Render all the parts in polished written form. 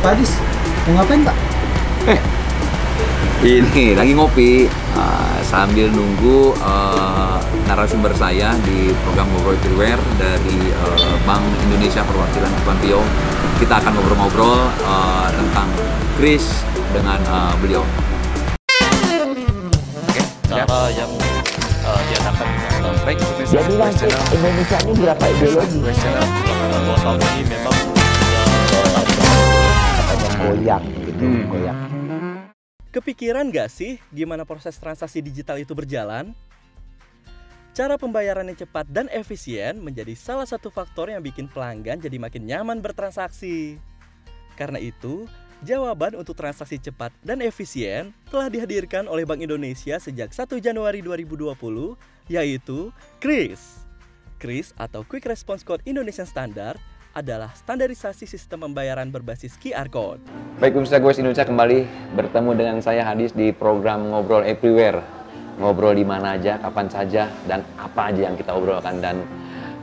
Pak Adis, mau ngapain Pak? Ini lagi ngopi sambil nunggu narasumber saya di program Ngobrol Everywhere dari Bank Indonesia Perwakilan Kepulauan. Kita akan ngobrol-ngobrol tentang Kris dengan beliau. Oke, cara yang diadakan baik Jadi nanti Indonesia ini berapa ideologi? questionnaire 2 tahun ini memang Goyang gitu, goyang. Kepikiran nggak sih gimana proses transaksi digital itu berjalan? Cara pembayaran yang cepat dan efisien menjadi salah satu faktor yang bikin pelanggan jadi makin nyaman bertransaksi. Karena itu, jawaban untuk transaksi cepat dan efisien telah dihadirkan oleh Bank Indonesia sejak 1 Januari 2020, yaitu KRIS. KRIS atau Quick Response Code Indonesian Standard adalah standarisasi sistem pembayaran berbasis QR Code. Baik pemirsa Goes Indonesia, kembali bertemu dengan saya Hadis di program Ngobrol Everywhere. Ngobrol di mana aja, kapan saja, dan apa aja yang kita obrolkan. Dan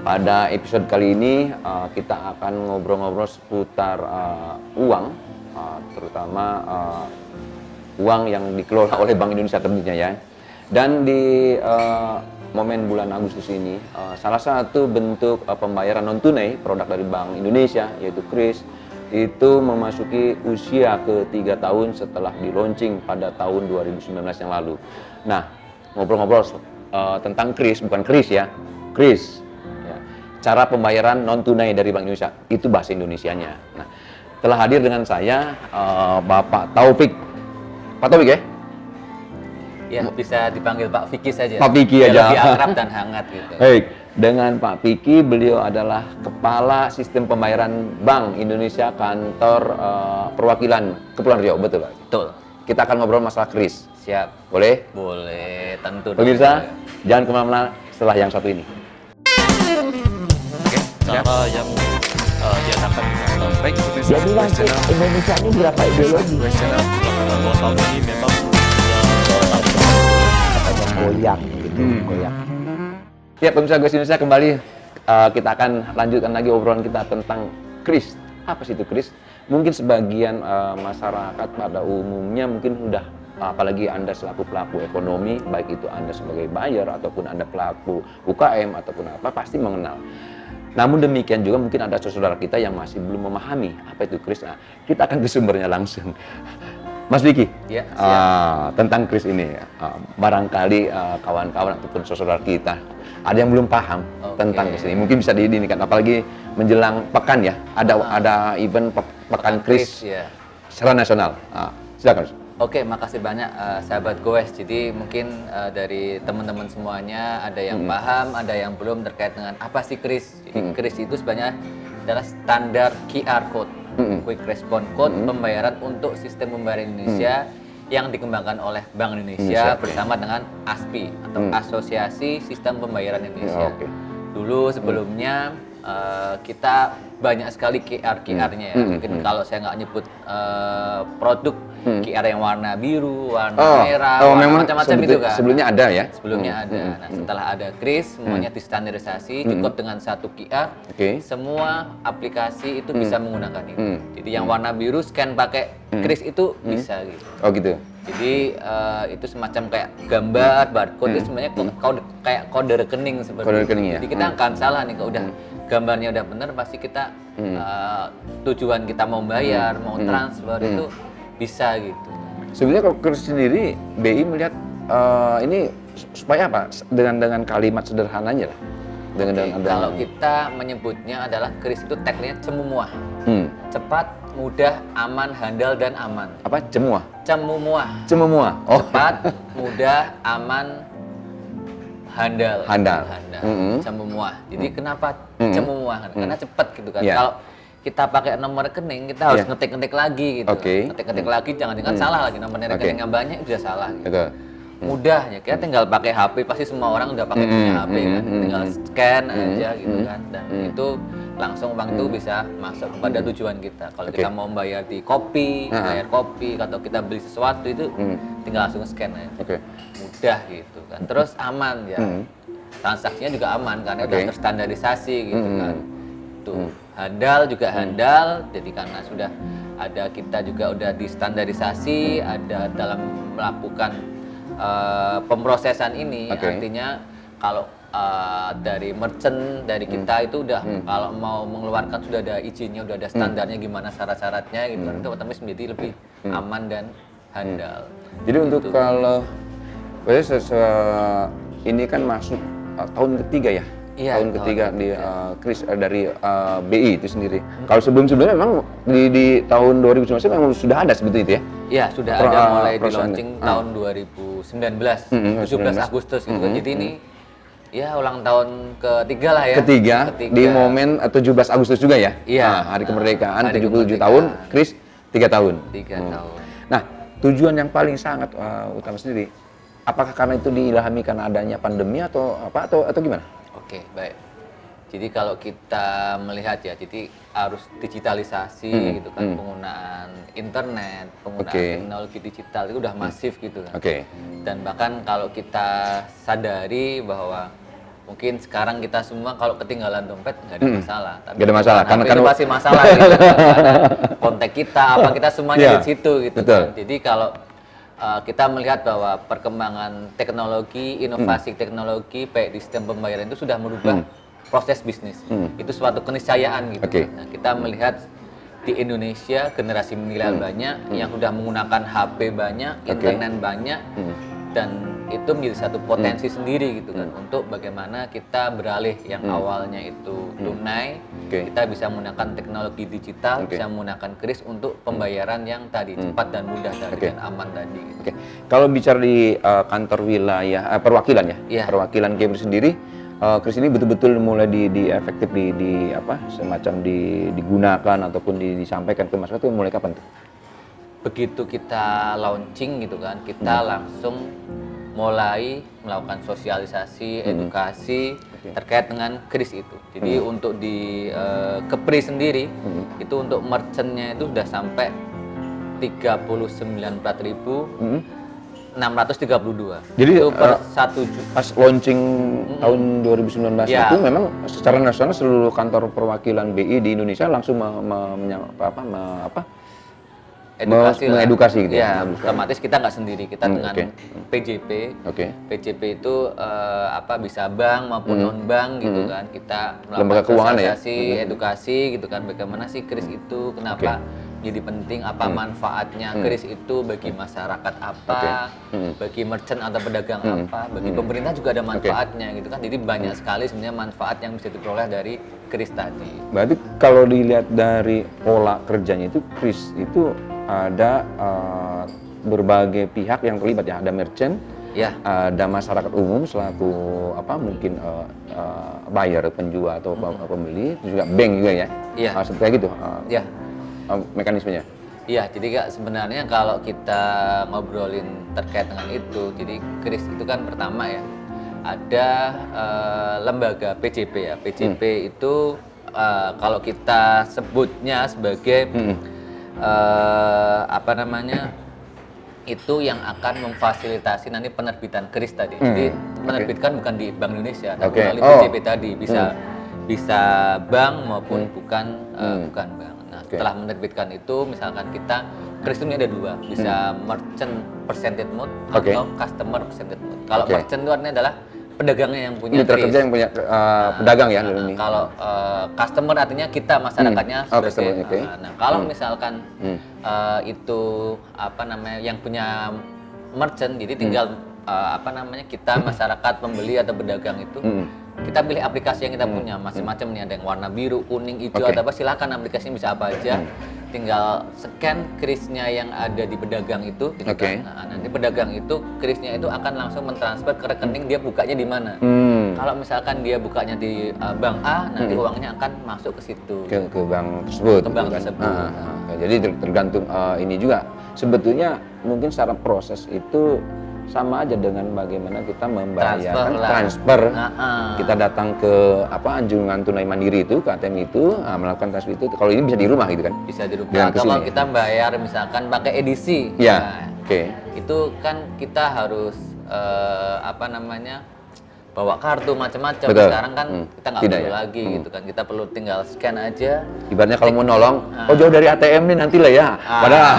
pada episode kali ini kita akan ngobrol-ngobrol seputar uang, terutama uang yang dikelola oleh Bank Indonesia tentunya ya. Dan di momen bulan Agustus ini, salah satu bentuk pembayaran non-tunai produk dari Bank Indonesia, yaitu KRIS, itu memasuki usia ke-3 tahun setelah di-launching pada tahun 2019 yang lalu. Nah, ngobrol-ngobrol tentang KRIS, bukan KRIS ya, KRIS. Ya. Cara pembayaran non-tunai dari Bank Indonesia, itu bahasa Indonesianya. Nah, telah hadir dengan saya Bapak Taufik. Pak Taufik ya? Ya, bisa dipanggil Pak Vicky saja. Pak Vicky aja. Lebih akrab dan hangat gitu. Baik, dengan Pak Vicky, beliau adalah Kepala Sistem Pembayaran Bank Indonesia Kantor Perwakilan Kepulauan Riau, betul Pak? Betul. Kita akan ngobrol masalah KRIS. Siap. Boleh? Boleh, tentu. Pemirsa, jangan kemana-mana setelah yang satu ini. Oke, cara yang diadakan baik Jadi nanti Indonesia ini berapa ideologi? questionnaire 2 tahun ini memang Goyang gitu, goyang. Ya, pemirsa Goes Indonesia, kembali kita akan lanjutkan lagi obrolan kita tentang KRIS. Apa sih itu KRIS? Mungkin sebagian masyarakat pada umumnya mungkin sudah, apalagi Anda selaku pelaku ekonomi, baik itu Anda sebagai buyer ataupun Anda pelaku UKM ataupun apa, pasti mengenal. Namun demikian juga mungkin ada saudara kita yang masih belum memahami apa itu KRIS. Nah, kita akan ke sumbernya langsung. Mas Vicky, Ya, tentang KRIS ini, barangkali kawan-kawan ataupun saudara kita ada yang belum paham tentang KRIS ini. Mungkin bisa diinikan, apalagi menjelang pekan ya, ada event pekan KRIS ya. secara nasional. Silakan. Oke, makasih banyak sahabat Goes. Jadi mungkin dari teman-teman semuanya ada yang paham, ada yang belum terkait dengan apa sih KRIS. Jadi KRIS itu sebenarnya adalah standar QR Code. Quick Response Code pembayaran untuk sistem pembayaran Indonesia yang dikembangkan oleh Bank Indonesia bersama dengan ASPI atau Asosiasi Sistem Pembayaran Indonesia. Dulu sebelumnya kita banyak sekali QR-nya ya. Mungkin kalau saya nggak nyebut produk QR yang warna biru, warna merah, warna macam-macam itu kan. Sebelumnya ada ya? Sebelumnya ada. Nah, setelah ada KRIS, semuanya distandarisasi, cukup dengan satu QR, semua aplikasi itu bisa menggunakan itu. Jadi yang warna biru scan pakai KRIS itu bisa gitu. Oh gitu. Jadi itu semacam kayak gambar, barcode itu sebenarnya kayak kode rekening seperti Kode rekening, itu. ya? Jadi kita akan salah nih kalau udah gambarnya udah benar, pasti kita tujuan kita mau bayar, mau transfer itu bisa gitu. Sebenarnya kalau KRIS sendiri, BI melihat ini supaya apa? Dengan kalimat sederhananya lah. Kalau kita menyebutnya adalah KRIS itu tagline cemumuah. Cepat, mudah, aman, handal, dan aman. Apa? Cemumuah? Cemumuah. Oh. Cepat, mudah, aman, handal. Cemumuah. Jadi kenapa cemumuah? Karena cepat gitu kan. Kalau kita pakai nomor rekening, kita harus ngetik-ngetik lagi gitu. Ngetik-ngetik lagi, jangan-jangan salah lagi nomor rekening yang banyak itu sudah salah gitu. Mudah ya, kita tinggal pakai HP, pasti semua orang udah pakai punya HP kan. Tinggal scan aja gitu kan. Dan itu langsung uang itu bisa masuk kepada tujuan kita. Kalau kita mau bayar di kopi, bayar kopi, atau kita beli sesuatu itu tinggal langsung scan aja. Mudah gitu kan. Terus aman ya. Transaksinya juga aman karena udah terstandarisasi gitu kan. Tuh. Handal juga handal, jadi karena sudah ada kita juga udah distandarisasi, ada dalam melakukan pemrosesan ini. Artinya kalau dari merchant dari kita itu udah kalau mau mengeluarkan sudah ada izinnya, udah ada standarnya gimana syarat-syaratnya gitu. Itu otomatis menjadi lebih aman dan handal. Jadi untuk gitu. Kalau ini kan masuk tahun ketiga ya? Iya, tahun ketiga di Kris dari BI itu sendiri. Kalau sebelum-sebelumnya memang di tahun 2019 memang sudah ada seperti itu ya? Iya, sudah ada mulai di launching tahun 2019, 17 Agustus gitu kan. Jadi ini ya ulang tahun ketiga lah ya. Ketiga. Di momen 17 Agustus juga ya? Iya. Hari kemerdekaan, 77 tahun, Kris 3 tahun. 3 tahun. Nah, tujuan yang paling sangat utama sendiri, apakah karena itu diilhami karena adanya pandemi atau apa atau gimana? Oke, baik. Jadi kalau kita melihat ya, jadi harus digitalisasi gitu kan, penggunaan internet, penggunaan teknologi digital itu udah masif gitu kan. Dan bahkan kalau kita sadari bahwa mungkin sekarang kita semua kalau ketinggalan dompet nggak ada masalah. Nggak ada masalah, karena itu pasti masalah gitu kan. Karena kontak kita, apa kita semuanya di situ gitu kan. Jadi kalau kita melihat bahwa perkembangan teknologi, inovasi teknologi, baik di sistem pembayaran itu sudah merubah proses bisnis. Itu suatu keniscayaan gitu. Nah, kita melihat di Indonesia generasi milenial banyak yang sudah menggunakan HP banyak, internet banyak, dan itu menjadi satu potensi sendiri gitu kan untuk bagaimana kita beralih yang awalnya itu tunai, kita bisa menggunakan teknologi digital, bisa menggunakan Kris untuk pembayaran yang tadi cepat dan mudah tadi dan aman tadi. Gitu. Kalau bicara di kantor wilayah perwakilan ya, perwakilan Kemri sendiri, Kris ini betul-betul mulai di efektif di apa semacam digunakan ataupun disampaikan ke masyarakat itu mulai kapan tuh? Begitu kita launching gitu kan, kita langsung mulai melakukan sosialisasi, edukasi terkait dengan Kris itu. Jadi untuk di Kepri sendiri itu untuk merchantnya itu sudah sampai 39.632. Jadi itu per 1 juta. Pas launching tahun 2019 itu memang secara nasional seluruh kantor perwakilan BI di Indonesia langsung mengedukasi gitu ya. Otomatis kita nggak sendiri, kita dengan PJP. PJP itu bisa bank maupun non bank gitu kan. Kita melakukan sosialisasi, edukasi gitu kan. Bagaimana sih Kris itu, kenapa jadi penting, apa manfaatnya Kris itu bagi masyarakat apa, bagi merchant atau pedagang apa, bagi pemerintah juga ada manfaatnya gitu kan. Jadi banyak sekali sebenarnya manfaat yang bisa diperoleh dari Kris tadi. Berarti kalau dilihat dari pola kerjanya itu Kris itu ada berbagai pihak yang terlibat ya, ada merchant, ada masyarakat umum selaku mungkin buyer, penjual atau pembeli, juga bank juga ya, seperti kayak gitu mekanismenya. Iya, jadi sebenarnya kalau kita ngobrolin terkait dengan itu, jadi Kris itu kan pertama ya ada lembaga PJP ya, PJP itu kalau kita sebutnya sebagai itu yang akan memfasilitasi nanti penerbitan Kris tadi. Jadi menerbitkan bukan di Bank Indonesia, tapi melalui PJP tadi bisa bank maupun bukan bank. Nah, setelah menerbitkan itu, misalkan kita Kris itu ada dua, bisa merchant percentage mode atau customer percentage mode. Kalau merchant itu artinya adalah pedagangnya yang punya Kris. Yang punya pedagang ya. Kalau customer artinya kita masyarakatnya sebagai. Nah, kalau misalkan itu yang punya merchant, jadi tinggal kita masyarakat pembeli atau pedagang itu kita pilih aplikasi yang kita punya macam-macam nih, ada yang warna biru, kuning, hijau atau apa, silakan aplikasinya bisa apa aja. Tinggal scan Krisnya yang ada di pedagang itu gitu kan. Nah, nanti pedagang itu Krisnya itu akan langsung mentransfer ke rekening dia bukanya di mana. Kalau misalkan dia bukanya di bank A, nanti uangnya akan masuk ke situ. Ke bank tersebut. Ke bank tersebut. Jadi tergantung ini juga sebetulnya mungkin secara proses itu sama aja dengan bagaimana kita membayar transfer. Kita datang ke anjungan tunai mandiri itu, ke ATM itu, melakukan transfer itu. Kalau ini bisa di rumah gitu kan? Bisa di rumah. Kalau kita bayar misalkan pakai edisi, itu kan kita harus bawa kartu macam-macam. Betul. Sekarang kan kita nggak Tidak perlu ya? lagi gitu kan. Kita perlu tinggal scan aja. Ibaratnya kalau mau nolong, oh jauh dari ATM nih nanti lah ya. Padahal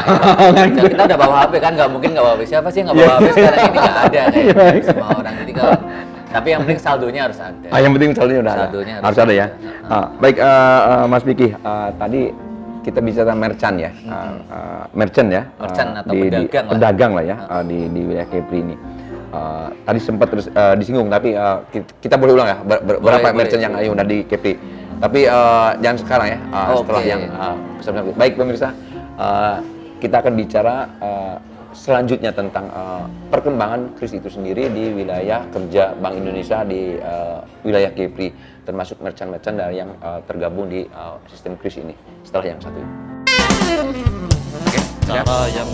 kita udah bawa HP kan, nggak mungkin nggak bawa HP. Siapa sih yang nggak bawa HP sekarang ini? Nggak ada kayak semua orang. Jadi kalau tapi yang penting saldonya harus ada. yang penting saldonya udah Saldonya ada. Harus ada ya. Baik, Mas Vicky, tadi kita bicara merchant ya, merchant ya, Merchant atau pedagang lah ya, di wilayah Kepri ini. Tadi sempat disinggung, tapi kita boleh ulang ya, berapa merchant yang ada di Kepri. Tapi jangan sekarang ya, setelah yang baik pemirsa, kita akan bicara selanjutnya tentang perkembangan KRIS itu sendiri di wilayah kerja Bank Indonesia di wilayah Kepri, termasuk merchant-merchant yang tergabung di sistem KRIS ini setelah yang satu ini. Cara yang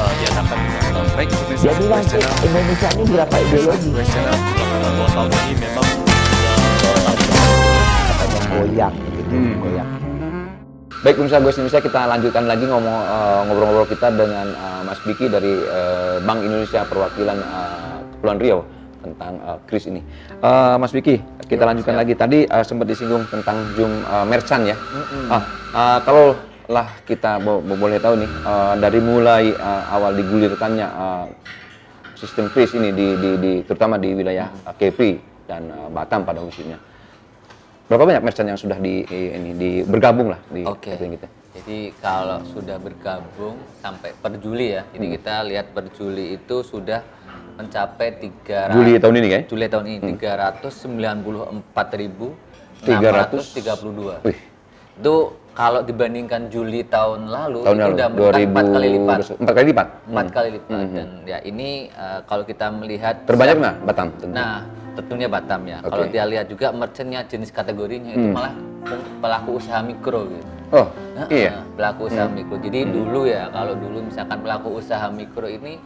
diadakan baik pemirsa. Jadi nanti Indonesia ini berapa ideologi? Selama 2 tahun ini memang Katanya goyang gitu, goyang. Baik pemirsa Goes Indonesia, kita lanjutkan lagi ngobrol-ngobrol kita dengan Mas Vicky dari Bank Indonesia perwakilan Kepulauan Riau tentang KRIS ini. Mas Vicky, kita lanjutkan lagi. Tadi sempat disinggung tentang merchant ya. Kalau lah kita boleh tahu nih, dari mulai awal digulirkannya sistem KRIS ini terutama di wilayah Kepri dan Batam pada khususnya. Berapa banyak merchant yang sudah bergabung lah di KPI kita? Jadi kalau sudah bergabung sampai per Juli ya, jadi kita lihat per Juli itu sudah mencapai 300. Juli tahun ini kan? Juli tahun ini 394.632. Wih. Itu kalau dibandingkan Juli tahun lalu itu udah meningkat 4 kali lipat. 4 kali lipat? 4 kali lipat. Dan ya ini kalau kita melihat terbanyak nggak Batam? Nah, tentunya Batam ya. Kalau dia lihat juga merchantnya, jenis kategorinya itu malah pelaku usaha mikro gitu. Oh, iya. Pelaku usaha mikro. Jadi dulu ya, kalau dulu misalkan pelaku usaha mikro ini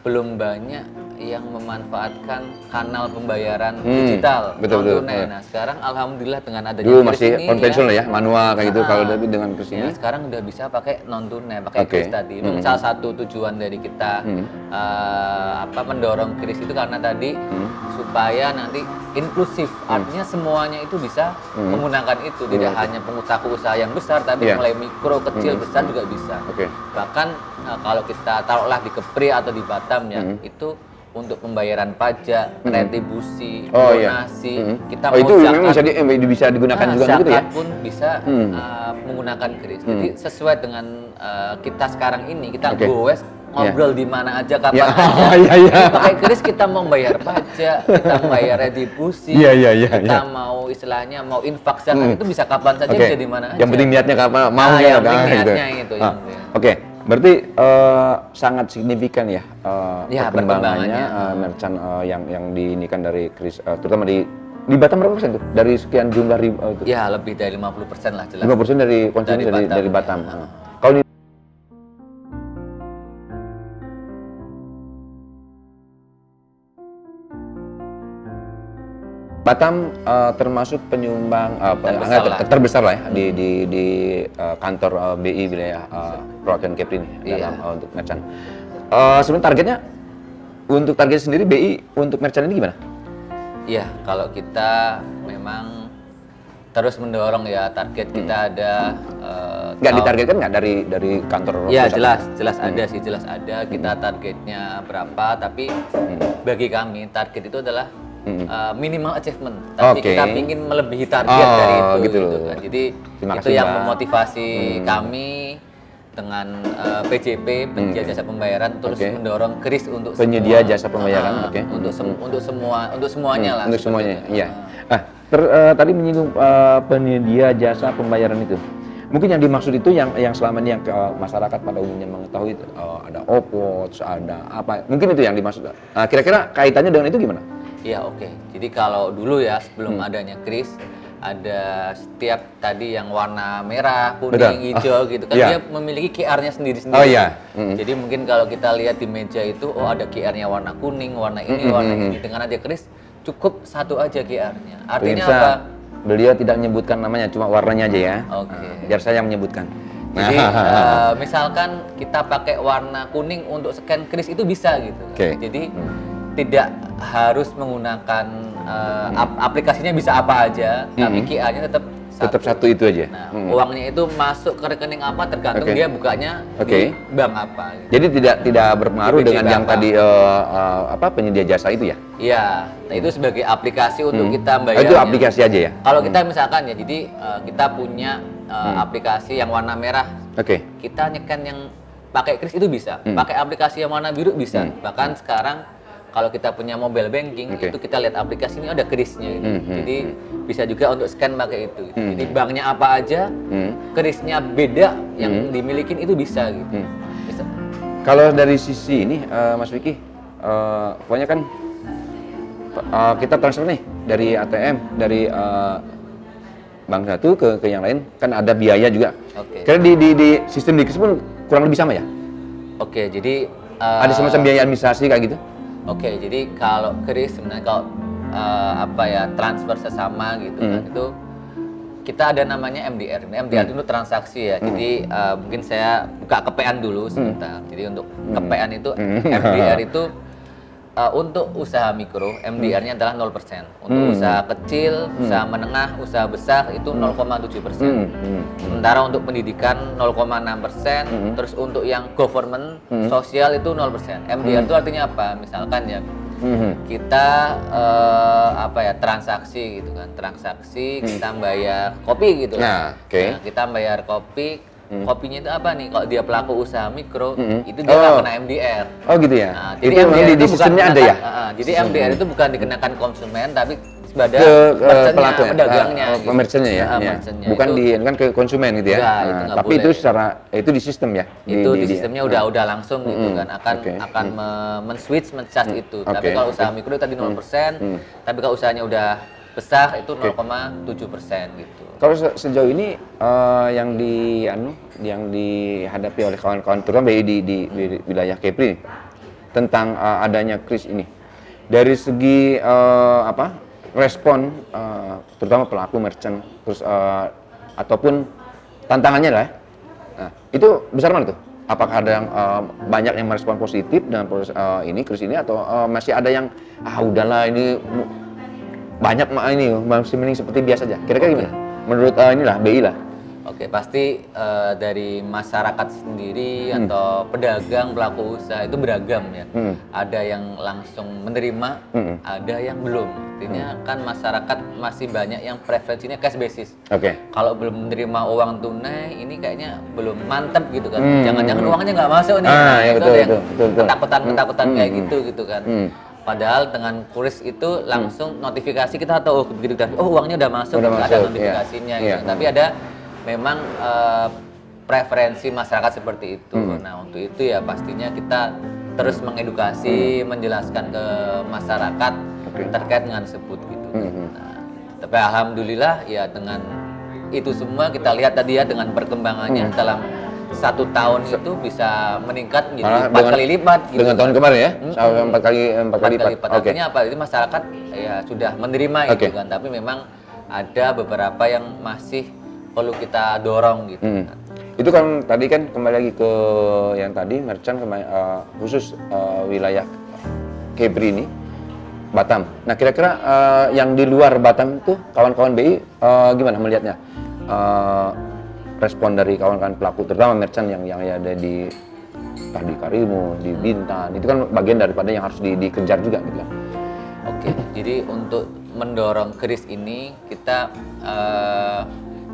belum banyak yang memanfaatkan kanal pembayaran digital, betul. Nah, sekarang alhamdulillah dengan adanya dulu KRIS masih ini konvensional ya, manual kayak gitu. Kalau tapi dengan KRIS ini, sekarang udah bisa pakai non tunai, pakai KRIS tadi. Itu salah satu tujuan dari kita mendorong KRIS itu karena tadi supaya nanti inklusif, artinya semuanya itu bisa menggunakan itu, tidak hanya pengusaha yang besar, tapi mulai mikro, kecil, besar juga bisa. Bahkan kalau kita taruhlah di Kepri atau di Batam ya, itu untuk pembayaran pajak, retribusi, donasi, kita mau itu memang bisa digunakan juga gitu ya? pun bisa menggunakan KRIS. Jadi sesuai dengan kita sekarang ini, kita goes ngobrol di mana aja, kapan aja. Pakai KRIS kita mau bayar pajak, kita bayar retribusi, kita mau istilahnya mau infak zakat itu bisa kapan saja, bisa di mana aja. Yang penting niatnya kapan mau yang penting niatnya itu. Berarti sangat signifikan ya, perkembangannya merchant yang diinikan dari KRIS, terutama di Batam berapa persen tuh? Dari sekian jumlah itu? Ya lebih dari 50% lah jelas. 50% dari konsumen dari Batam. Kalau di Batam termasuk penyumbang terbesar lah ya di kantor BI wilayah perwakilan Kepri ini dalam untuk merchant. Sebenarnya targetnya untuk target sendiri BI untuk merchant ini gimana? Iya, kalau kita memang terus mendorong ya, target kita ada. Nggak ditargetkan nggak dari kantor? Ya jelas ada sih, jelas ada. Kita targetnya berapa, tapi bagi kami target itu adalah minimal achievement, tapi kita ingin melebihi target dari itu gitu kan. Jadi itu yang memotivasi kami dengan PJP, penyedia jasa pembayaran, terus mendorong KRIS untuk penyedia jasa pembayaran, untuk semuanya lah. Untuk semuanya, iya. Tadi menyinggung penyedia jasa pembayaran itu. Mungkin yang dimaksud itu yang selama ini yang masyarakat pada umumnya mengetahui itu, ada OVO, ada apa? Mungkin itu yang dimaksud. Kira-kira kaitannya dengan itu gimana? Iya, Jadi kalau dulu ya sebelum adanya KRIS, ada setiap tadi yang warna merah, kuning, hijau gitu kan, dia memiliki QR-nya sendiri-sendiri. Jadi mungkin kalau kita lihat di meja itu, ada QR-nya warna kuning, warna ini, warna ini. Dengan ada KRIS cukup satu aja QR-nya. Artinya apa? Beliau tidak menyebutkan namanya, cuma warnanya aja ya. Biar saya yang menyebutkan. Jadi misalkan kita pakai warna kuning untuk scan KRIS itu bisa gitu. Jadi tidak harus menggunakan aplikasinya bisa apa aja, tapi QA-nya tetap satu itu aja. Nah, uangnya itu masuk ke rekening apa tergantung dia bukanya di bank apa. Gitu. Jadi tidak berpengaruh dengan yang tadi penyedia jasa itu ya? Iya, nah itu sebagai aplikasi untuk kita bayar. Itu aplikasi aja ya? Kalau kita misalkan ya, jadi kita punya aplikasi yang warna merah. Kita nyekan yang pakai kris itu bisa, pakai aplikasi yang warna biru bisa. Bahkan sekarang kalau kita punya mobile banking itu kita lihat aplikasi ini ada krisnya gitu. Jadi bisa juga untuk scan pakai itu. Jadi banknya apa aja, krisnya beda yang dimilikin itu bisa gitu. Bisa. Kalau dari sisi ini Mas Vicky, pokoknya kan kita transfer nih dari ATM dari bank satu ke yang lain kan ada biaya juga. Karena di sistem di kris pun kurang lebih sama ya? Jadi ada semacam biaya administrasi kayak gitu? Jadi kalau kris sebenarnya kalau transfer sesama gitu kan itu kita ada namanya MDR. MDR itu transaksi ya. Jadi mungkin saya buka kepean dulu sebentar. Jadi untuk kepean itu MDR itu untuk usaha mikro MDR-nya adalah 0%. Untuk usaha kecil, usaha menengah, usaha besar itu 0,7%. Sementara untuk pendidikan 0,6%, terus untuk yang government, sosial itu 0%. MDR itu artinya apa? Misalkan ya kita transaksi gitu kan. Transaksi kita bayar kopi gitu kan. Nah, kita bayar kopi. Kopinya itu apa nih? Kalau dia pelaku usaha mikro, itu dia nggak kena MDR. Oh gitu ya? Nah, jadi itu MDR di sistemnya ada ya? Jadi MDR itu bukan dikenakan konsumen, tapi pada pelaku pedagangnya, merchantnya ya? Bukan kan ke konsumen gitu ya? Tapi itu secara itu di sistem ya? Itu di sistemnya udah langsung gitu kan, akan men-switch men-charge itu. Tapi kalau usaha mikro tadi 0%, tapi kalau usahanya udah besar itu 0,7% gitu. Kalau sejauh ini yang dihadapi oleh kawan-kawan terutama di wilayah Kepri tentang adanya kris ini dari segi respon terutama pelaku merchant terus ataupun tantangannya lah. Nah, itu besar mana tuh? Apakah ada yang banyak yang merespon positif dengan proses kris ini atau masih ada yang udahlah ini banyak ini masih mending seperti biasa aja. Kira-kira gimana? Menurut BI lah. Pasti dari masyarakat sendiri atau pedagang pelaku usaha itu beragam ya. Ada yang langsung menerima, ada yang belum. Artinya kan masyarakat masih banyak yang preferensinya cash basis. Kalau belum menerima uang tunai, ini kayaknya belum mantep gitu kan. Jangan-jangan uangnya nggak masuk nih. Itu ada yang ketakutan kayak gitu kan. Padahal dengan kris itu langsung notifikasi kita tahu begitu uangnya udah masuk, ada notifikasinya gitu. Tapi ada memang preferensi masyarakat seperti itu. Nah, untuk itu ya pastinya kita terus mengedukasi, menjelaskan ke masyarakat terkait dengan sebut gitu. Nah, tapi alhamdulillah ya dengan itu semua kita lihat tadi ya dengan perkembangannya dalam 1 tahun itu bisa meningkat menjadi 4 kali lipat gitu. Dengan tahun kemarin ya? 4 kali lipat. Artinya apa? Itu masyarakat ya sudah menerima gitu kan. Tapi memang ada beberapa yang masih perlu kita dorong gitu. Itu kan tadi kan kembali lagi ke yang tadi merchant khusus wilayah Kepri ini Batam. Nah kira-kira yang di luar Batam itu kawan-kawan BI gimana melihatnya? Respon dari kawan-kawan pelaku terutama merchant yang ada di Karimun, di Bintan itu kan bagian daripada yang harus dikejar juga gitu kan. Jadi untuk mendorong kris ini kita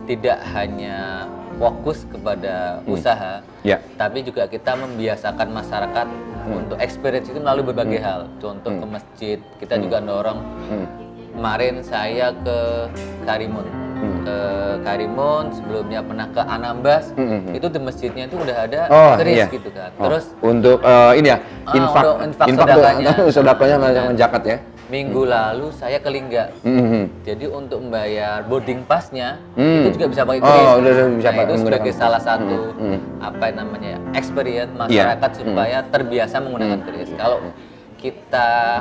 tidak hanya fokus kepada usaha, tapi juga kita membiasakan masyarakat untuk experience itu melalui berbagai hal. Contoh ke masjid, kita juga dorong. Kemarin saya ke Karimun, sebelumnya pernah ke Anambas, itu di masjidnya itu udah ada kris gitu kan. Terus untuk ini ya, infak sedekahnya macam zakat ya. Minggu lalu saya ke Lingga. Jadi untuk membayar boarding pass-nya itu juga bisa pakai kris. Itu sebagai salah satu experience masyarakat supaya terbiasa menggunakan kris. Kalau kita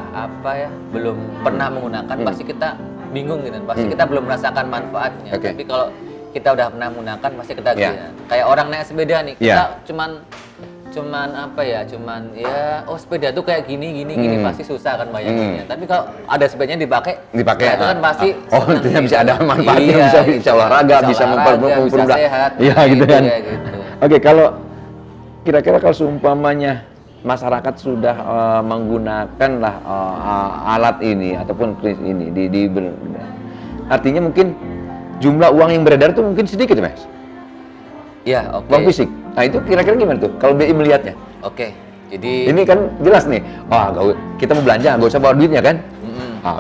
belum pernah menggunakan, pasti kita bingung gitu, pasti kita belum merasakan manfaatnya. Tapi kalau kita udah pernah menggunakan, pasti kita kayak orang naik sepeda nih, kita cuman cuman apa ya, cuman ya sepeda tuh kayak gini pasti susah kan bayanginnya. Tapi kalau ada sepedanya dipakai ya, itu kan pasti itu bisa ada manfaatnya, iya, bisa olahraga, bisa bisa sehat, iya gitu kan. Gitu. Oke, kalau kira-kira kalau seumpamanya masyarakat sudah menggunakan lah alat ini ataupun kris ini artinya mungkin jumlah uang yang beredar tuh mungkin sedikit, Mas. Ya, oke. Uang fisik. Nah, itu kira-kira gimana tuh kalau BI melihatnya? Oke. Jadi ini kan jelas nih. Kita mau belanja, nggak usah bawa duitnya kan?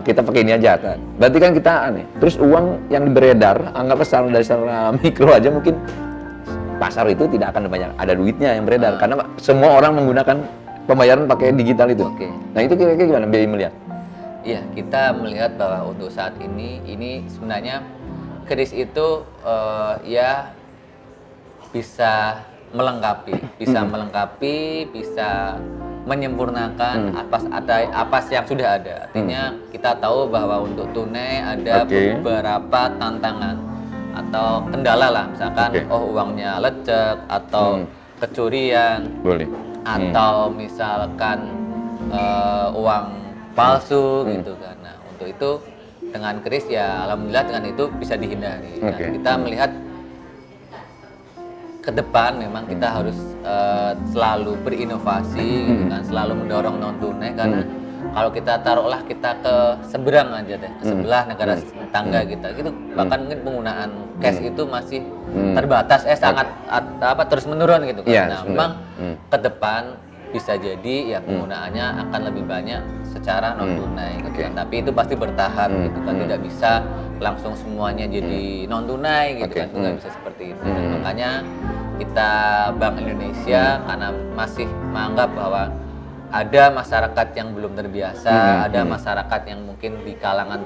Kita pakai ini aja. Berarti kan kita aneh. Terus uang yang beredar, anggaplah secara mikro aja mungkin pasar itu tidak akan banyak ada duitnya yang beredar karena semua orang menggunakan pembayaran pakai digital itu. Oke. Nah, itu kira-kira gimana BI melihat? Iya, kita melihat bahwa untuk saat ini sebenarnya kris itu ya bisa melengkapi, bisa menyempurnakan apa yang sudah ada. Artinya kita tahu bahwa untuk tunai ada beberapa tantangan atau kendala lah, misalkan uangnya lecek atau kecurian, atau misalkan uang palsu gitu kan. Nah, untuk itu dengan kris ya alhamdulillah dengan itu bisa dihindari. Dan kita melihat ke depan memang kita harus selalu berinovasi gitu kan, selalu mendorong non tunai karena kalau kita taruhlah kita ke seberang aja deh, ke sebelah negara tetangga kita gitu, bahkan mungkin penggunaan cash itu masih terbatas, sangat terus menurun gitu kan. Nah, memang ke depan bisa jadi ya penggunaannya akan lebih banyak secara non tunai gitu kan. Tapi itu pasti bertahap gitu kan, tidak bisa langsung semuanya jadi non tunai gitu kan, itu nggak bisa seperti itu. Dan makanya kita Bank Indonesia karena masih menganggap bahwa ada masyarakat yang belum terbiasa, ada masyarakat yang mungkin di kalangan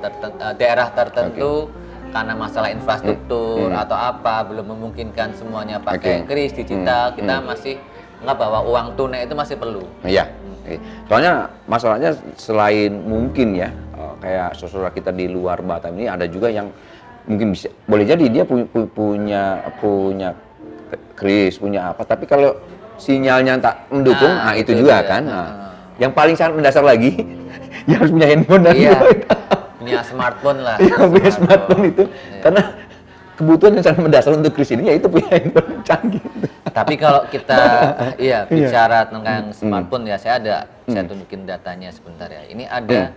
daerah tertentu karena masalah infrastruktur atau apa belum memungkinkan semuanya pakai kris digital, kita masih anggap bahwa uang tunai itu masih perlu. Iya. Soalnya masalahnya selain mungkin ya kayak saudara kita di luar Batam ini ada juga yang mungkin bisa boleh jadi dia punya kris, punya apa, tapi kalau sinyalnya tak mendukung, itu juga dia. Kan. Yang paling sangat mendasar lagi, dia harus punya handphone dan punya smartphone lah. Iya, punya smartphone itu, karena kebutuhan yang sangat mendasar untuk kris ini yaitu punya handphone canggih. Tapi kalau kita bicara tentang smartphone ya, saya tunjukin datanya sebentar ya. Ini ada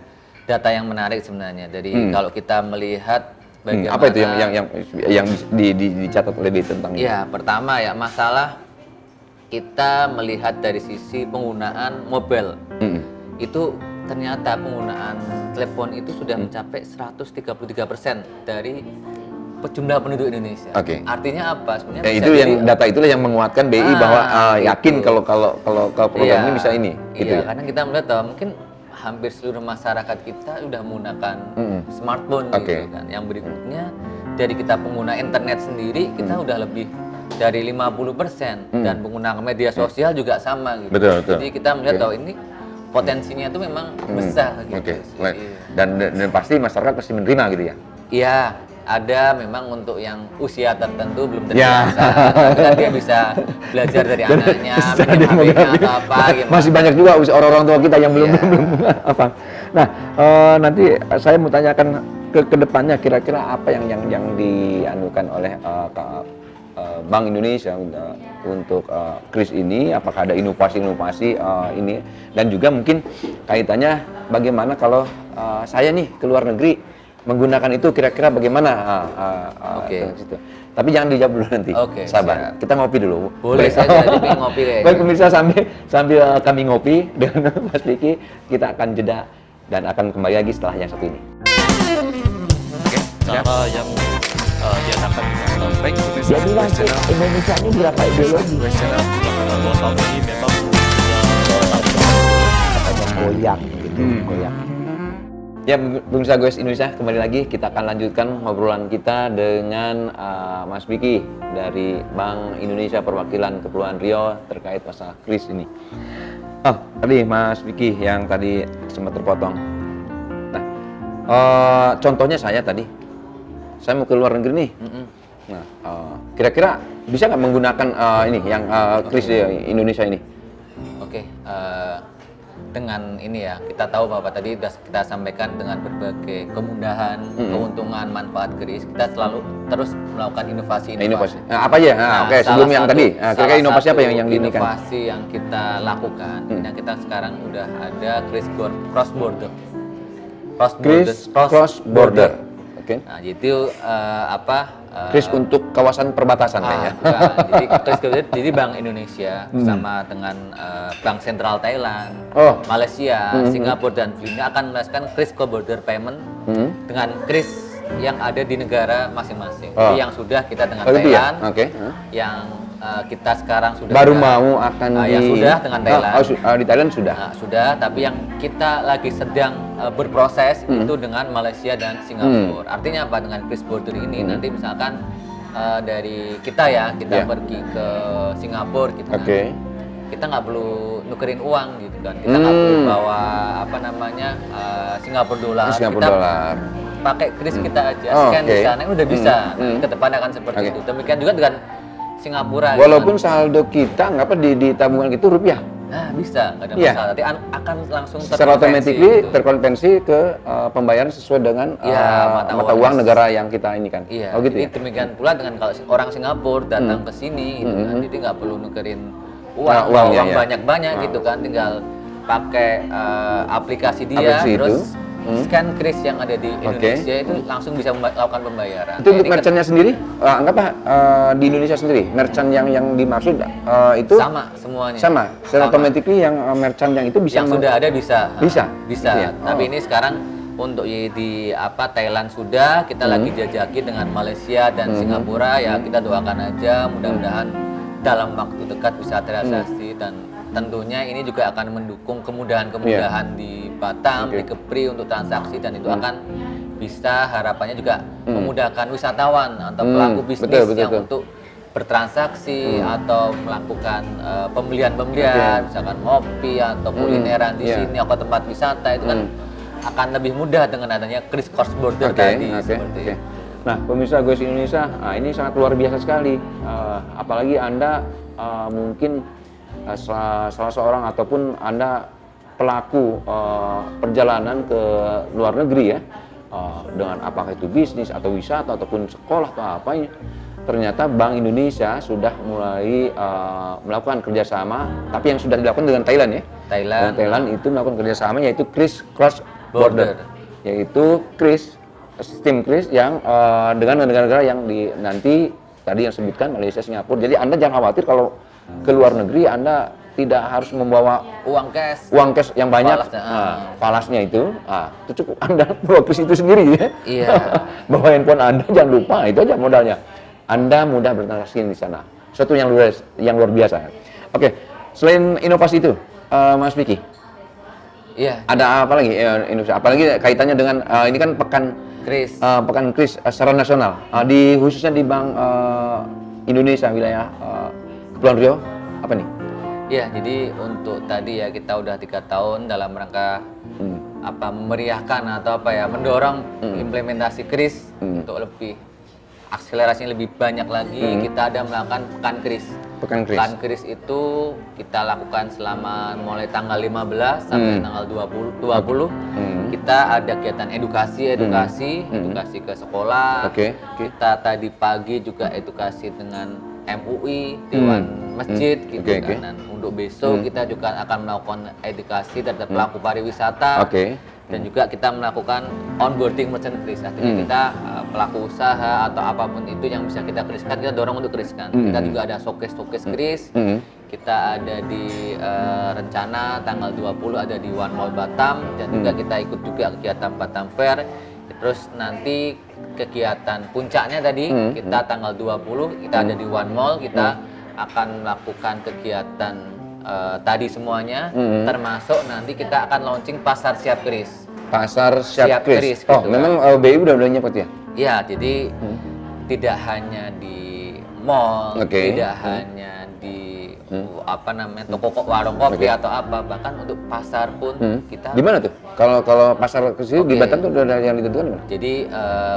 data yang menarik sebenarnya. Dari kalau kita melihat bagaimana apa itu yang dicatat lebih tentang ini? Ya, pertama ya masalah kita melihat dari sisi penggunaan mobile. Itu ternyata penggunaan telepon itu sudah mencapai 133% dari jumlah penduduk Indonesia. Artinya apa sebenarnya? Itu data itulah yang menguatkan BI bahwa yakin kalau program ini bisa ini. Iya, karena kita melihat bahwa mungkin hampir seluruh masyarakat kita sudah menggunakan smartphone gitu kan. Yang berikutnya dari kita pengguna internet sendiri kita udah lebih dari 50% dan pengguna media sosial juga sama gitu. Betul. Jadi kita melihat bahwa ini potensinya itu memang besar gitu. Dan pasti masyarakat pasti menerima gitu ya. Iya, ada memang untuk yang usia tertentu belum terbiasa, kan dia bisa belajar dari anaknya, HP-nya atau apa gimana. Masih banyak juga orang-orang tua kita yang belum apa. Nah, nanti saya mau tanyakan ke depannya kira-kira apa yang dianukan oleh Bank Indonesia untuk kris ini, apakah ada inovasi-inovasi ini, dan juga mungkin kaitannya bagaimana kalau saya nih ke luar negeri menggunakan itu kira-kira bagaimana? Tapi jangan dijawab dulu nanti. Sabar. Kita ngopi dulu. Boleh saja, jadi ngopi deh. Baik pemirsa, sambil kami ngopi dengan Mas Vicky, kita akan jeda dan akan kembali lagi setelah yang satu ini. Cara yang diadakan dengan baik. Dia bilang Indonesia ini berapa ideologi? Dalam 2 tahun ini memang goyang gitu, goyang. Ya, pemirsa Goes Indonesia, kembali lagi kita akan lanjutkan ngobrolan kita dengan Mas Vicky dari Bank Indonesia Perwakilan Kepulauan Riau terkait masalah kris ini. Tadi Mas Vicky yang tadi sempat terpotong. Nah, contohnya saya mau ke luar negeri nih. Nah, kira-kira bisa nggak menggunakan ini yang kris di Indonesia ini? Oke, dengan ini ya, kita tahu bahwa tadi sudah kita sampaikan dengan berbagai kemudahan, keuntungan, manfaat kris, kita selalu terus melakukan inovasi. Nah, apa aja? Oke, sebelum yang tadi, kira-kira inovasi apa yang diinikan? Inovasi yang kita lakukan, yang kita sekarang udah ada kris cross border. Cross border. Oke. Nah, itu kris untuk kawasan perbatasan ya. Jadi kris jadi Bank Indonesia bersama dengan Bank Sentral Thailand, Malaysia, Singapura dan Filipina akan melakukan kris border payment dengan kris yang ada di negara masing-masing. Jadi yang sudah kita dengan Thailand, yang kita sekarang sudah mau akan sudah dengan Thailand. Di Thailand sudah. Sudah, tapi yang kita lagi sedang berproses itu dengan Malaysia dan Singapura. Artinya apa? Dengan kris border ini nanti misalkan dari kita pergi ke Singapura gitu kan. Kita nggak perlu nukerin uang gitu kan. Kita nggak perlu bawa Singapura dolar. Kita pakai kris kita aja, scan di sana udah bisa. Ke depan akan seperti itu. Demikian juga dengan Singapura. Walaupun saldo kita nggak apa di tabungan itu rupiah. Nah, bisa, nggak ada masalah. Nanti akan langsung secara otomatis terkonversi ke pembayaran sesuai dengan mata uang negara yang kita ini kan. Iya. Oh gitu jadi ya. demikian pula dengan kalau orang Singapura datang ke sini, gitu kan, jadi nggak perlu nukerin uang banyak-banyak gitu kan, tinggal pakai aplikasi dia, terus scan kris yang ada di Indonesia itu langsung bisa melakukan pembayaran. Itu untuk merchantnya sendiri, di Indonesia sendiri, merchant yang dimaksud itu sama semuanya. Sama, secara otomatis yang merchant yang itu bisa. Yang sudah ada bisa. Bisa. Ya. Tapi ini sekarang untuk di Thailand sudah, kita lagi jajaki dengan Malaysia dan Singapura ya, kita doakan aja mudah-mudahan dalam waktu dekat bisa terrealisasi dan tentunya ini juga akan mendukung kemudahan-kemudahan di Batam, di Kepri untuk transaksi dan itu akan bisa harapannya juga memudahkan wisatawan atau pelaku bisnis yang untuk bertransaksi atau melakukan pembelian-pembelian, misalkan ngopi atau kulineran di sini atau tempat wisata itu kan akan lebih mudah dengan adanya kris cross border tadi seperti itu. Nah, pemirsa Goes Indonesia, ini sangat luar biasa sekali. Apalagi Anda mungkin salah seorang ataupun Anda pelaku perjalanan ke luar negeri ya, dengan apakah itu bisnis atau wisata ataupun sekolah atau apa ini, ternyata Bank Indonesia sudah mulai melakukan kerjasama, tapi yang sudah dilakukan dengan Thailand ya. Thailand itu melakukan kerjasama yaitu kris cross border, yaitu sistem kris yang dengan negara-negara yang nanti tadi yang sebutkan Malaysia, Singapura. Jadi Anda jangan khawatir kalau ke luar negeri Anda tidak harus membawa uang cash yang banyak, falasnya itu cukup Anda bawa kris itu sendiri ya. Iya. Bawa handphone Anda, jangan lupa, itu aja modalnya. Anda mudah bertransaksi di sana. Suatu yang luar biasa. Oke, selain inovasi itu, Mas Vicky, ada apa lagi inovasi? Apalagi kaitannya dengan ini kan pekan kris secara nasional, khususnya di Bank Indonesia wilayah Kepulauan Riau, apa nih? Ya, jadi untuk tadi ya kita udah 3 tahun dalam rangka memeriahkan atau mendorong implementasi kris untuk lebih akselerasinya lebih banyak lagi. Kita ada melakukan pekan kris. Pekan kris itu kita lakukan selama mulai tanggal 15 sampai tanggal 20. Kita ada kegiatan edukasi ke sekolah. Kita tadi pagi juga edukasi dengan MUI, Dewan Masjid gitu kan. Dan untuk besok kita juga akan melakukan edukasi terhadap pelaku pariwisata. Dan juga kita melakukan onboarding merchant kris. Artinya kita pelaku usaha atau apapun itu yang bisa kita kriskan, kita dorong untuk kriskan. Kita juga ada showcase kris. Kita ada di rencana tanggal 20 ada di One Mall Batam, dan juga kita ikut juga kegiatan Batam Fair. Terus nanti kegiatan puncaknya tadi kita tanggal 20 kita ada di One Mall, kita akan melakukan kegiatan tadi semuanya, termasuk nanti kita akan launching pasar siap kris. Pasar siap kris. Gitu, memang BI udah nyepot ya? Iya, jadi tidak hanya di mall, tidak hanya di apa namanya toko warung kopi atau apa, bahkan untuk pasar pun kita. Di mana tuh? Kalau pasar ke sini di Batam tuh udah ada yang ditentukan mana? Jadi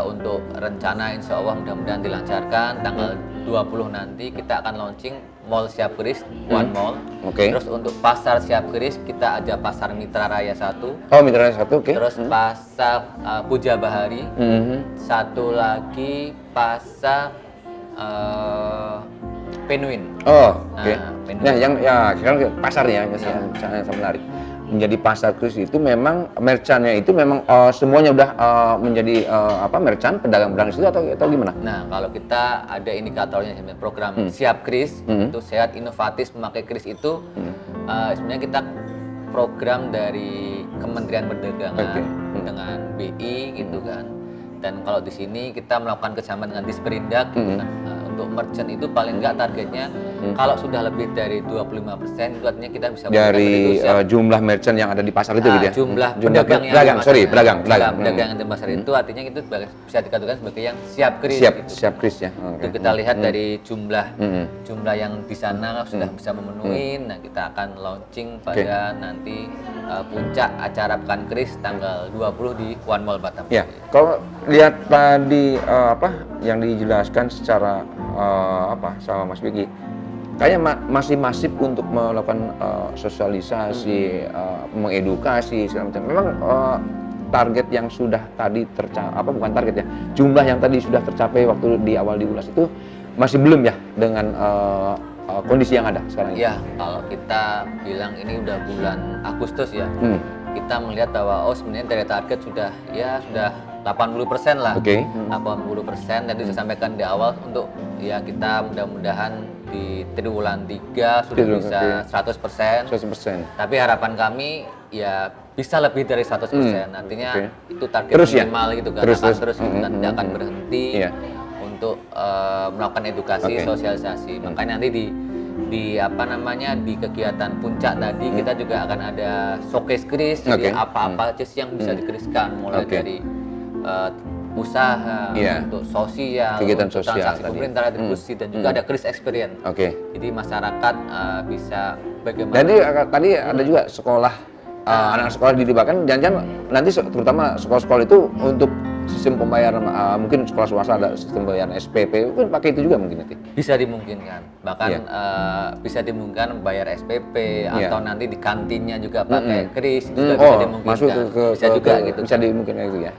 untuk rencana insya Allah mudah-mudahan dilancarkan tanggal 20 nanti kita akan launching Mall Siap Keris One Mall. Terus untuk pasar Siap Keris kita ada pasar Mitra Raya 1. Oh, Mitra Raya 1, oke. Terus pasar Puja Bahari. Satu lagi pasar Penuin. Oh, oke. Penuin. Nah, sekarang pasarnya yang sangat menarik. Menjadi pasar Keris itu memang merchantnya itu memang semuanya udah menjadi merchant pedagang-pedagang itu atau gimana? Nah, kalau kita ada indikatornya sebenarnya program Siap Keris itu sehat inovatif memakai keris itu sebenarnya kita program dari Kementerian Perdagangan dengan BI gitu kan. Dan kalau di sini kita melakukan kerjasama dengan Disperindak gitu kan. Untuk merchant itu paling enggak targetnya kalau sudah lebih dari 25% itu artinya kita bisa dari jumlah merchant yang ada di pasar itu gitu ya. Jumlah pedagang yang di pasar itu artinya itu bisa dikatakan sebagai yang siap keris siap keris ya. Itu kita lihat dari jumlah yang di sana sudah bisa memenuhi. Nah, kita akan launching pada nanti puncak acara Pekan Keris tanggal 20 di One Mall Batam. Ya. Kalau lihat tadi yang dijelaskan secara sama Mas Vicky, kayaknya masih masif untuk melakukan sosialisasi, mengedukasi segala macam. Memang target yang sudah tadi bukan target ya, jumlah yang tadi sudah tercapai waktu di awal diulas itu masih belum ya dengan kondisi yang ada sekarang ini. Ya, kalau kita bilang ini udah bulan Agustus ya, kita melihat bahwa sebenarnya dari target sudah 80% lah, 80%, dan itu saya sampaikan di awal untuk ya kita mudah-mudahan di triwulan 3 sudah bisa 100%. Tapi harapan kami ya bisa lebih dari 100%. Artinya itu target minimal gitu kan, terus dan tidak akan berhenti untuk melakukan edukasi, sosialisasi. Makanya nanti di kegiatan puncak tadi kita juga akan ada showcase keris, jadi apa-apa aja sih yang bisa dikeriskan, mulai dari usaha, untuk sosial, kegiatan untuk sosial, transaksi pemerintah, distribusi, dan juga ada keris experience. Jadi masyarakat bisa bagaimana. Dan tadi ada juga sekolah, anak sekolah dilibatkan, jangan-jangan nanti terutama sekolah-sekolah itu untuk sistem pembayaran, mungkin sekolah swasta ada sistem pembayaran SPP, mungkin pakai itu juga mungkin nanti. Bisa dimungkinkan, bahkan bisa dimungkinkan bayar SPP atau nanti di kantinnya juga pakai keris, juga bisa dimungkinkan. Masuk bisa juga gitu. Bisa dimungkinkan itu ya.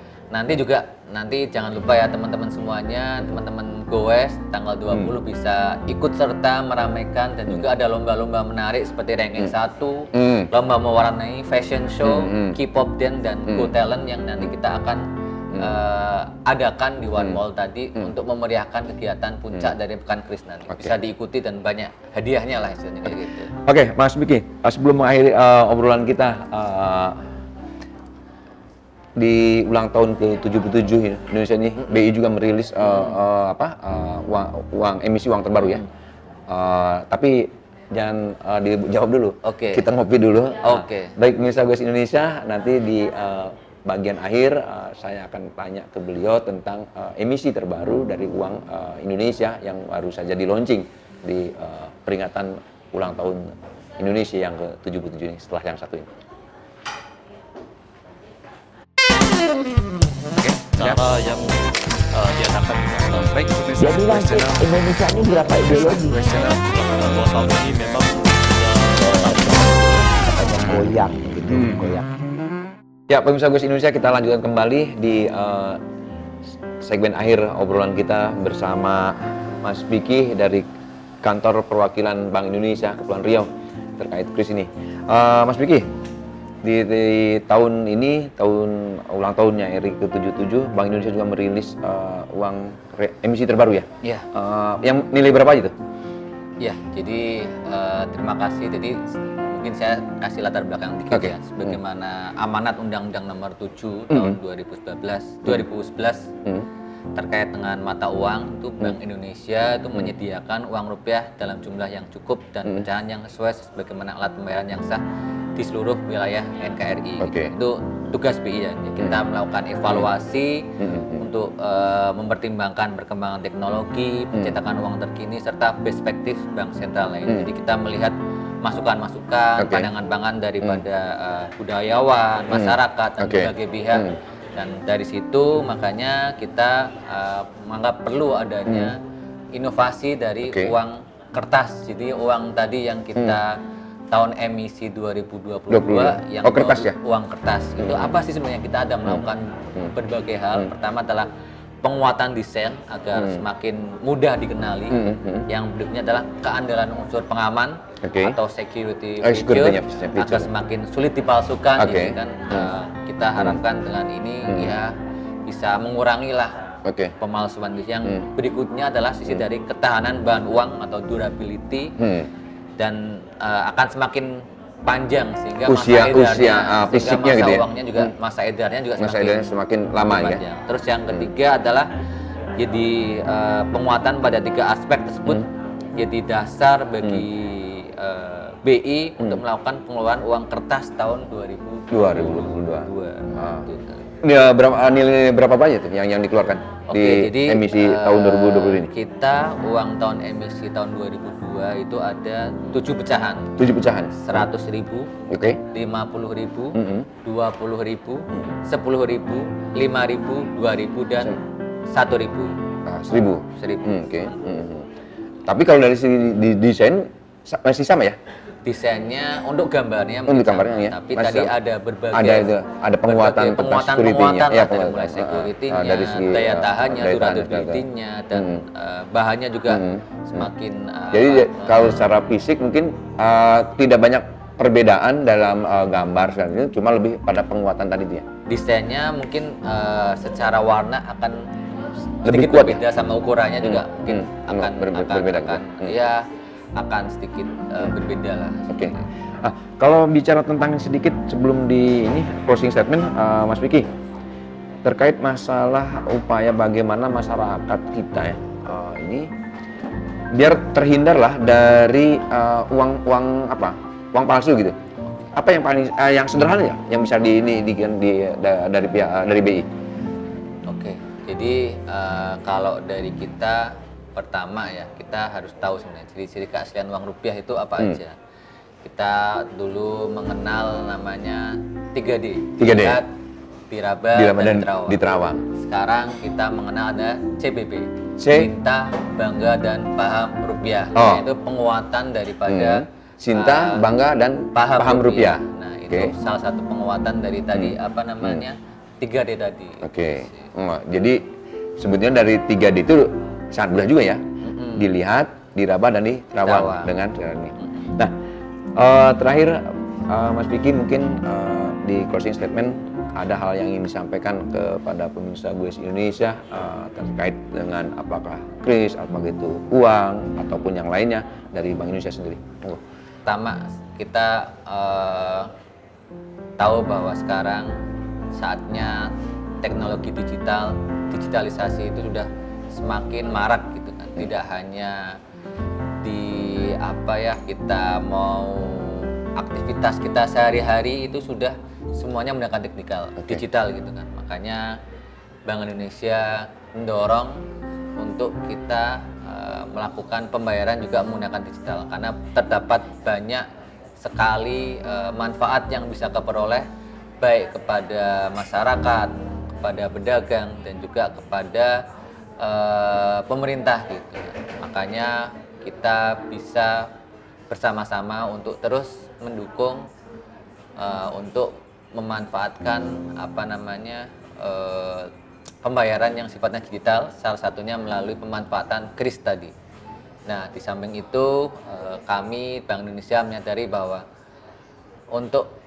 Nanti jangan lupa ya teman-teman semuanya, teman-teman Goes tanggal 20 bisa ikut serta meramaikan, dan juga ada lomba-lomba menarik seperti ranking 1, lomba mewarnai fashion show, K-pop dance, dan Go Talent yang nanti kita akan adakan di One Mall tadi untuk memeriahkan kegiatan puncak dari Pekan Keris nanti. Bisa diikuti dan banyak hadiahnya lah istilahnya kayak gitu. Oke, Mas Vicky, sebelum mengakhiri obrolan kita di ulang tahun ke-77 Indonesia ini, BI juga merilis emisi uang terbaru ya. Tapi jangan dijawab dulu. Kita ngopi dulu. Baik pemirsa Goes Indonesia, nanti di bagian akhir saya akan tanya ke beliau tentang emisi terbaru dari uang Indonesia yang baru saja di launching di peringatan ulang tahun Indonesia yang ke-77 ini, setelah yang satu ini. Cara yang diadakan baik pemirsa Jadi nanti Indonesia ini berapa ideologi? channel 2 tahun ini memang Goyang gitu, goyang. Ya, pemirsa Goes Indonesia, kita lanjutkan kembali di segmen akhir obrolan kita bersama Mas Vicky dari Kantor Perwakilan Bank Indonesia Kepulauan Riau terkait keris ini. Mas Vicky, di tahun ini, tahun ulang tahunnya RI ke-77, Bank Indonesia juga merilis uang emisi terbaru ya? Iya. Yang nilai berapa aja tuh? Ya, jadi terima kasih. Jadi mungkin saya kasih latar belakang dikit ya, sebagaimana amanat Undang-Undang Nomor 7 tahun 2011 terkait dengan mata uang, itu Bank Indonesia itu menyediakan uang rupiah dalam jumlah yang cukup dan pecahan yang sesuai sebagaimana alat pembayaran yang sah di seluruh wilayah NKRI. Itu tugas BI ya. Kita melakukan evaluasi untuk mempertimbangkan perkembangan teknologi, pencetakan uang terkini serta perspektif bank sentral lain. Jadi kita melihat masukan-masukan, pandangan-pandangan daripada budayawan, masyarakat dan berbagai pihak. Dan dari situ makanya kita menganggap perlu adanya inovasi dari uang kertas. Jadi uang tadi yang kita tahun emisi 2022 yang kertas ya? Uang kertas itu apa sih sebenarnya? Kita ada melakukan berbagai hal. Pertama adalah penguatan desain agar semakin mudah dikenali. Yang berikutnya adalah keandalan unsur pengaman atau security feature agar semakin sulit dipalsukan. Jadi kan kita harapkan dengan ini ya bisa mengurangi lah pemalsuan. Yang berikutnya adalah sisi dari ketahanan bahan uang atau durability dan akan semakin panjang sehingga masa uangnya juga masa edarnya juga semakin lama ya. Terus yang ketiga adalah jadi penguatan pada 3 aspek tersebut jadi dasar bagi BI untuk melakukan pengelolaan uang kertas tahun 2022. Ya, nilai berapa banyak tuh yang dikeluarkan di emisi tahun 2020 ini? Kita uang tahun emisi tahun 2002 itu ada 7 pecahan. 7 pecahan. 100.000, 50.000, 20.000, 10.000, 5.000, 2.000 dan 1.000. 1.000. Tapi kalau dari segi desain masih sama ya? Desainnya untuk gambarnya tapi tadi ada berbagai ada penguatan ya, mulai security-nya, dari segi daya tahannya, durability-nya dan bahannya juga semakin jadi kalau secara fisik mungkin tidak banyak perbedaan dalam gambar sekarang ini, cuma lebih pada penguatan tadi dia. Desainnya mungkin secara warna akan lebih sedikit kuat berbeda sama ukurannya juga mungkin akan akan sedikit berbeda lah. Kalau bicara tentang sedikit sebelum di ini closing statement, Mas Vicky, terkait masalah upaya bagaimana masyarakat kita ya ini biar terhindar lah dari uang palsu gitu. Apa yang paling yang sederhana ya yang bisa dari pihak dari BI? Jadi kalau dari kita pertama ya kita harus tahu sebenarnya ciri-ciri keaslian uang rupiah itu apa aja. Kita dulu mengenal namanya 3D. Lihat, diraba dan diterawang. Sekarang kita mengenal ada CBB. Cinta, bangga dan paham rupiah. Itu penguatan daripada cinta, bangga dan paham rupiah. Nah, itu salah satu penguatan dari tadi 3D tadi. Jadi sebetulnya dari 3D itu sangat mudah juga ya, dilihat, diraba dan diterawang dengan cara ini. Nah, terakhir Mas Vicky mungkin di closing statement ada hal yang ingin disampaikan kepada pemirsa GoES Indonesia terkait dengan apakah kris, apakah itu uang ataupun yang lainnya dari Bank Indonesia sendiri. Pertama, kita tahu bahwa sekarang saatnya teknologi digitalisasi itu sudah semakin marak gitu kan. Tidak hanya di kita mau aktivitas kita sehari-hari itu sudah semuanya menggunakan digital gitu kan. Makanya Bank Indonesia mendorong untuk kita melakukan pembayaran juga menggunakan digital karena terdapat banyak sekali manfaat yang bisa keperoleh baik kepada masyarakat, kepada pedagang dan juga kepada pemerintah gitu. Makanya kita bisa bersama-sama untuk terus mendukung untuk memanfaatkan pembayaran yang sifatnya digital, salah satunya melalui pemanfaatan kris tadi. Nah, di samping itu kami Bank Indonesia menyadari bahwa untuk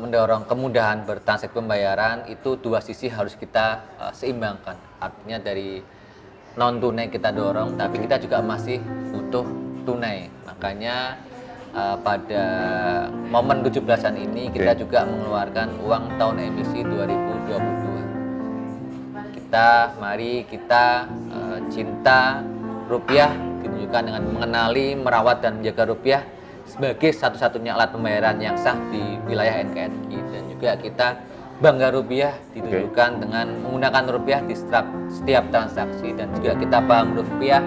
mendorong kemudahan bertransaksi pembayaran itu dua sisi harus kita seimbangkan. Artinya dari non tunai kita dorong, tapi kita juga masih butuh tunai. Makanya pada momen 17-an ini kita juga mengeluarkan uang tahun emisi 2022. Mari kita cinta rupiah ditunjukkan dengan mengenali, merawat dan menjaga rupiah sebagai satu-satunya alat pembayaran yang sah di wilayah NKRI, dan juga kita bangga rupiah ditunjukkan dengan menggunakan rupiah di setiap transaksi, dan juga kita paham rupiah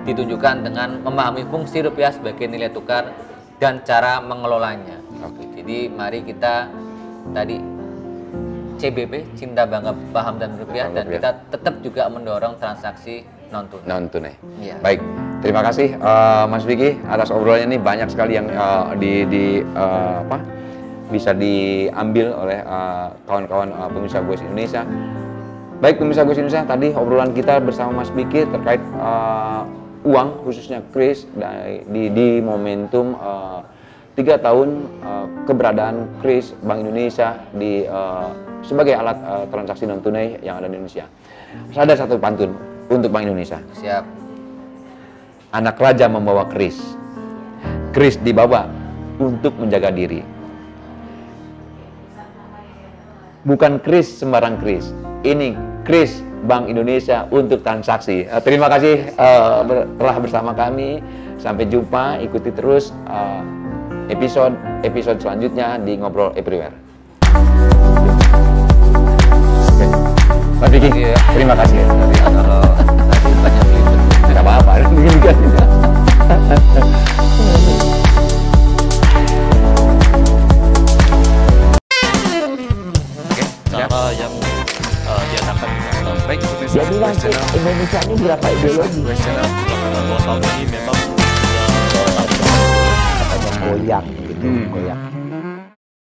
ditunjukkan dengan memahami fungsi rupiah sebagai nilai tukar dan cara mengelolanya. Jadi mari kita tadi CBP, cinta bangga paham dan rupiah, dan kita tetap juga mendorong transaksi non-tunai. Ya. Baik, terima kasih Mas Vicky atas obrolannya. Ini banyak sekali yang bisa diambil oleh kawan-kawan pemirsa Goes Indonesia. Baik pemirsa Goes Indonesia, tadi obrolan kita bersama Mas Vicky terkait uang, khususnya kris di momentum 3 tahun keberadaan kris Bank Indonesia sebagai alat transaksi non tunai yang ada di Indonesia. Ada satu pantun untuk Bank Indonesia. Siap. Anak raja membawa kris, kris dibawa untuk menjaga diri. Bukan kris sembarang kris, ini kris Bank Indonesia untuk transaksi. Terima kasih telah bersama kami. Sampai jumpa, ikuti terus episode selanjutnya di Ngobrol Everywhere. Mas Vicky, terima kasih. Kalau tadi banyak ribet, nggak apa-apa, begini kan. Cara yang diadakan baik Dia bilang sih Indonesia ini berapa ideologi? selama 2 tahun ini memang Katanya goyang gitu, goyang.